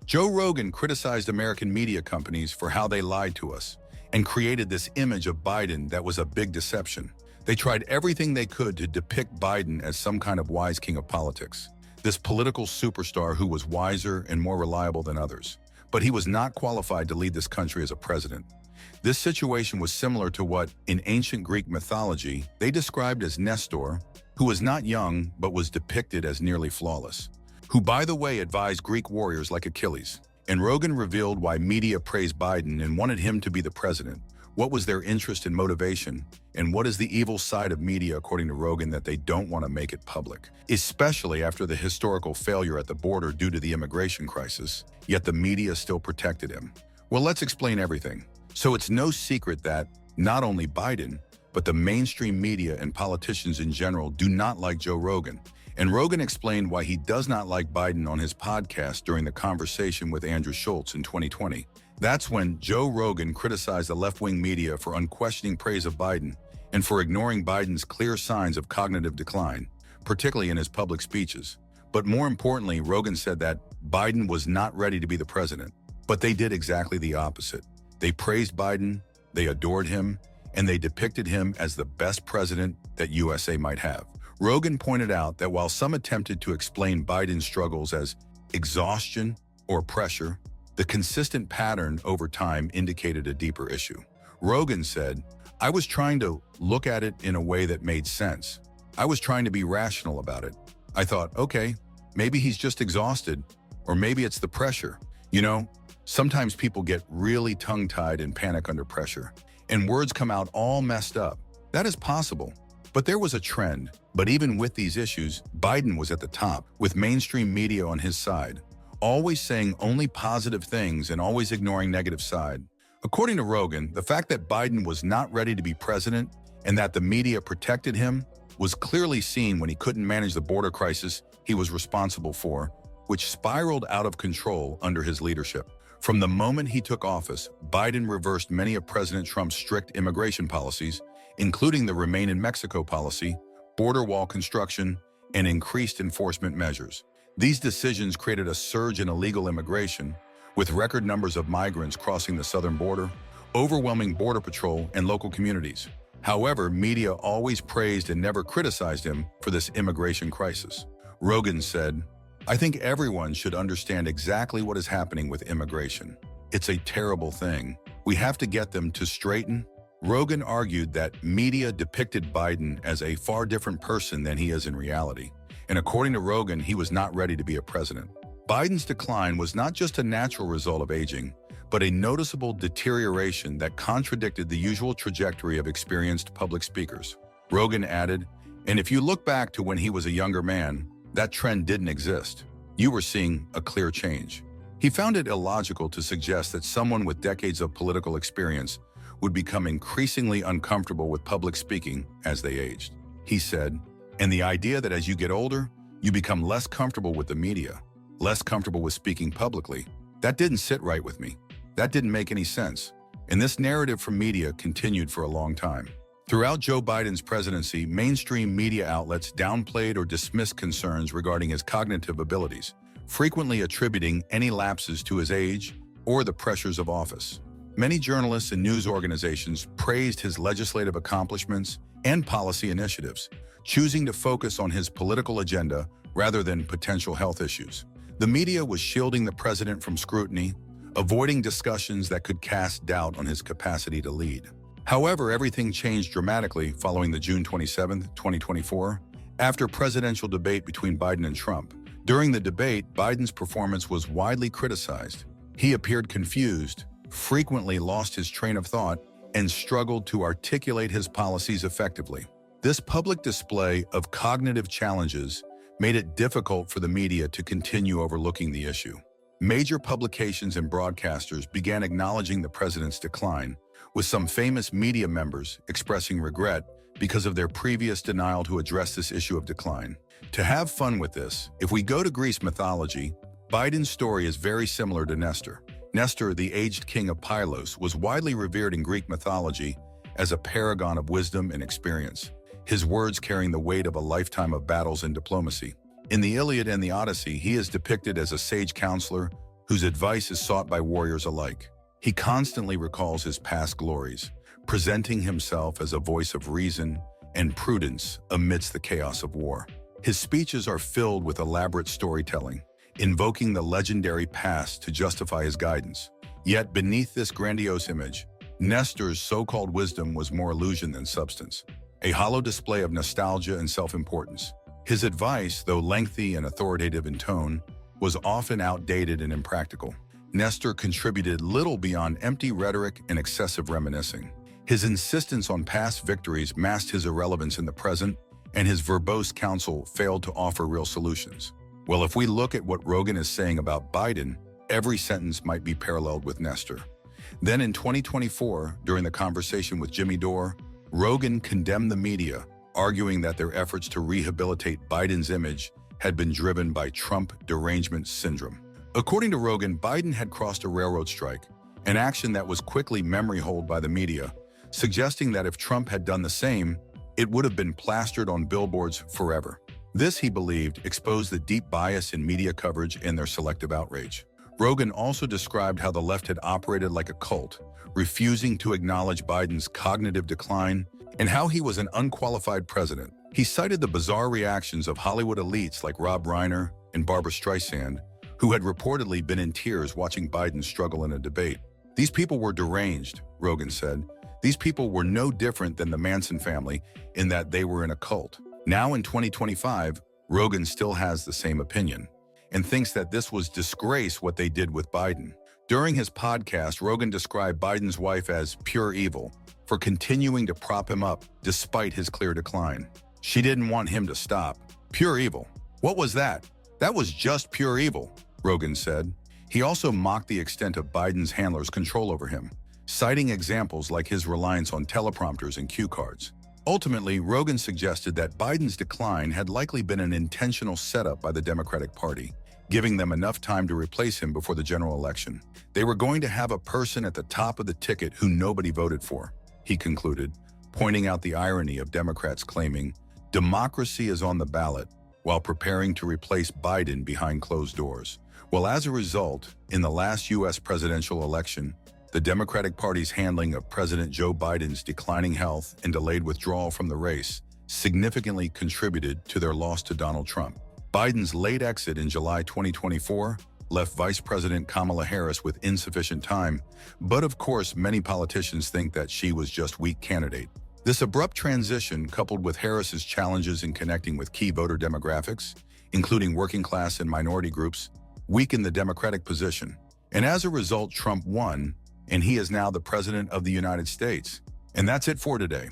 Joe Rogan criticized American media companies for how they lied to us and created this image of Biden that was a big deception. They tried everything they could to depict Biden as some kind of wise king of politics, this political superstar who was wiser and more reliable than others. But he was not qualified to lead this country as a president. This situation was similar to what, in ancient Greek mythology, they described as Nestor, who was not young but was depicted as nearly flawless, who, by the way, advised Greek warriors like Achilles. And Rogan revealed why media praised Biden and wanted him to be the president. What was their interest and motivation? And what is the evil side of media, according to Rogan, that they don't want to make it public? Especially after the historical failure at the border due to the immigration crisis, yet the media still protected him. Well, let's explain everything. So it's no secret that not only Biden, but the mainstream media and politicians in general do not like Joe Rogan. And Rogan explained why he does not like Biden on his podcast during the conversation with Andrew Schultz in 2020. That's when Joe Rogan criticized the left-wing media for unquestioning praise of Biden and for ignoring Biden's clear signs of cognitive decline, particularly in his public speeches. But more importantly, Rogan said that Biden was not ready to be the president. But they did exactly the opposite. They praised Biden, they adored him, and they depicted him as the best president that USA might have. Rogan pointed out that while some attempted to explain Biden's struggles as exhaustion or pressure, the consistent pattern over time indicated a deeper issue. Rogan said, "I was trying to look at it in a way that made sense. I was trying to be rational about it. I thought, okay, maybe he's just exhausted, or maybe it's the pressure. You know, sometimes people get really tongue-tied and panic under pressure, and words come out all messed up. That is possible. But there was a trend. But even with these issues, Biden was at the top, with mainstream media on his side, always saying only positive things and always ignoring negative side." According to Rogan, the fact that Biden was not ready to be president and that the media protected him was clearly seen when he couldn't manage the border crisis he was responsible for, which spiraled out of control under his leadership. From the moment he took office, Biden reversed many of President Trump's strict immigration policies, including the Remain in Mexico policy, border wall construction, and increased enforcement measures. These decisions created a surge in illegal immigration, with record numbers of migrants crossing the southern border, overwhelming Border Patrol and local communities. However, media always praised and never criticized him for this immigration crisis. Rogan said, "I think everyone should understand exactly what is happening with immigration. It's a terrible thing. We have to get them to straighten." Rogan argued that media depicted Biden as a far different person than he is in reality. And according to Rogan, he was not ready to be a president. Biden's decline was not just a natural result of aging, but a noticeable deterioration that contradicted the usual trajectory of experienced public speakers. Rogan added, "And if you look back to when he was a younger man, that trend didn't exist. You were seeing a clear change." He found it illogical to suggest that someone with decades of political experience would become increasingly uncomfortable with public speaking as they aged. He said, "And the idea that as you get older, you become less comfortable with the media, less comfortable with speaking publicly, that didn't sit right with me. That didn't make any sense." And this narrative from media continued for a long time. Throughout Joe Biden's presidency, mainstream media outlets downplayed or dismissed concerns regarding his cognitive abilities, frequently attributing any lapses to his age or the pressures of office. Many journalists and news organizations praised his legislative accomplishments and policy initiatives, choosing to focus on his political agenda rather than potential health issues. The media was shielding the president from scrutiny, avoiding discussions that could cast doubt on his capacity to lead. However, everything changed dramatically following the June 27, 2024, after presidential debate between Biden and Trump. During the debate, Biden's performance was widely criticized. He appeared confused, frequently lost his train of thought, and struggled to articulate his policies effectively. This public display of cognitive challenges made it difficult for the media to continue overlooking the issue. Major publications and broadcasters began acknowledging the president's decline, with some famous media members expressing regret because of their previous denial to address this issue of decline. To have fun with this, if we go to Greece mythology, Biden's story is very similar to Nestor. Nestor, the aged king of Pylos, was widely revered in Greek mythology as a paragon of wisdom and experience, his words carrying the weight of a lifetime of battles and diplomacy. In the Iliad and the Odyssey, he is depicted as a sage counselor, whose advice is sought by warriors alike. He constantly recalls his past glories, presenting himself as a voice of reason and prudence amidst the chaos of war. His speeches are filled with elaborate storytelling, invoking the legendary past to justify his guidance. Yet beneath this grandiose image, Nestor's so-called wisdom was more illusion than substance, a hollow display of nostalgia and self-importance. His advice, though lengthy and authoritative in tone, was often outdated and impractical. Nestor contributed little beyond empty rhetoric and excessive reminiscing. His insistence on past victories masked his irrelevance in the present, and his verbose counsel failed to offer real solutions. Well, if we look at what Rogan is saying about Biden, every sentence might be paralleled with Nestor. Then in 2024, during the conversation with Jimmy Dore, Rogan condemned the media, arguing that their efforts to rehabilitate Biden's image had been driven by Trump derangement syndrome. According to Rogan, Biden had crossed a railroad strike, an action that was quickly memory-holed by the media, suggesting that if Trump had done the same, it would have been plastered on billboards forever. This, he believed, exposed the deep bias in media coverage and their selective outrage. Rogan also described how the left had operated like a cult, refusing to acknowledge Biden's cognitive decline and how he was an unqualified president. He cited the bizarre reactions of Hollywood elites like Rob Reiner and Barbara Streisand, who had reportedly been in tears watching Biden struggle in a debate. These people were deranged, Rogan said. These people were no different than the Manson family in that they were in a cult. Now in 2025, Rogan still has the same opinion and thinks that this was disgrace what they did with Biden. During his podcast, Rogan described Biden's wife as pure evil for continuing to prop him up despite his clear decline. She didn't want him to stop. Pure evil. What was that? That was just pure evil, Rogan said. He also mocked the extent of Biden's handlers' control over him, citing examples like his reliance on teleprompters and cue cards. Ultimately, Rogan suggested that Biden's decline had likely been an intentional setup by the Democratic Party, giving them enough time to replace him before the general election. They were going to have a person at the top of the ticket who nobody voted for, he concluded, pointing out the irony of Democrats claiming democracy is on the ballot while preparing to replace Biden behind closed doors. Well, as a result, in the last U.S. presidential election, the Democratic Party's handling of President Joe Biden's declining health and delayed withdrawal from the race significantly contributed to their loss to Donald Trump. Biden's late exit in July 2024 left Vice President Kamala Harris with insufficient time, but of course many politicians think that she was just weak candidate. This abrupt transition, coupled with Harris's challenges in connecting with key voter demographics, including working class and minority groups, weakened the Democratic position. And as a result, Trump won, and he is now the President of the United States. And that's it for today.